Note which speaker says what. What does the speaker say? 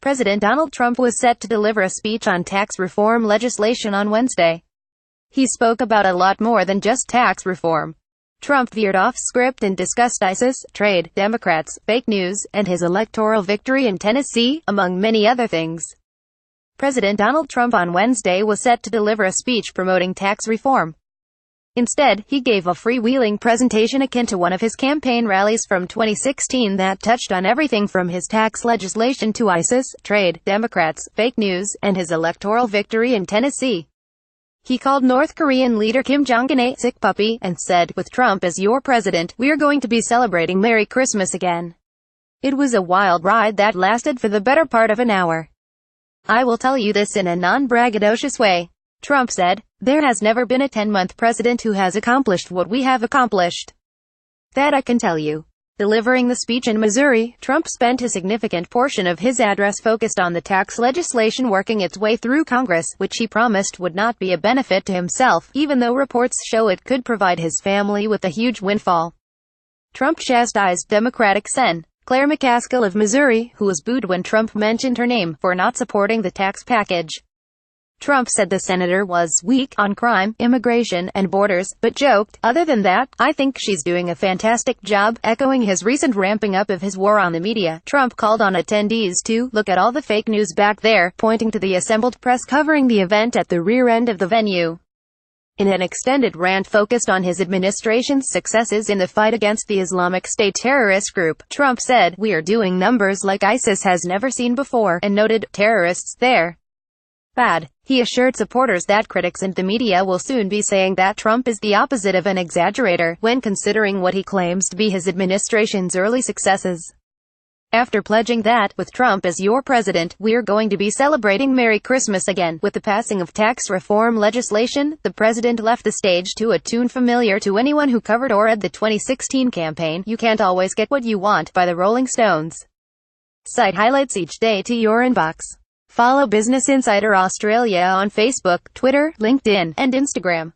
Speaker 1: President Donald Trump was set to deliver a speech on tax reform legislation on Wednesday. He spoke about a lot more than just tax reform. Trump veered off script and discussed ISIS, trade, Democrats, fake news, and his electoral victory in Tennessee, among many other things. President Donald Trump on Wednesday was set to deliver a speech promoting tax reform. Instead, he gave a freewheeling presentation akin to one of his campaign rallies from 2016 that touched on everything from his tax legislation to ISIS, trade, Democrats, fake news, and his electoral victory in Tennessee. He called North Korean leader Kim Jong-un a sick puppy, and said, "With Trump as your president, we're going to be celebrating Merry Christmas again." It was a wild ride that lasted for the better part of an hour. "I will tell you this in a non-braggadocious way," Trump said. "There has never been a 10-month president who has accomplished what we have accomplished. That I can tell you." Delivering the speech in Missouri, Trump spent a significant portion of his address focused on the tax legislation working its way through Congress, which he promised would not be a benefit to himself, even though reports show it could provide his family with a huge windfall. Trump chastised Democratic Sen. Claire McCaskill of Missouri, who was booed when Trump mentioned her name, for not supporting the tax package. Trump said the senator was weak on crime, immigration, and borders, but joked, "Other than that, I think she's doing a fantastic job." Echoing his recent ramping up of his war on the media, Trump called on attendees to "look at all the fake news back there," pointing to the assembled press covering the event at the rear end of the venue. In an extended rant focused on his administration's successes in the fight against the Islamic State terrorist group, Trump said, "We are doing numbers like ISIS has never seen before," and noted, "Terrorists there. Bad." He assured supporters that critics and the media will soon be saying that Trump is the opposite of an exaggerator, when considering what he claims to be his administration's early successes. After pledging that, "with Trump as your president, we're going to be celebrating Merry Christmas again," with the passing of tax reform legislation, the president left the stage to a tune familiar to anyone who covered or read the 2016 campaign, "You Can't Always Get What You Want," by the Rolling Stones. Cite highlights each day to your inbox. Follow Business Insider Australia on Facebook, Twitter, LinkedIn, and Instagram.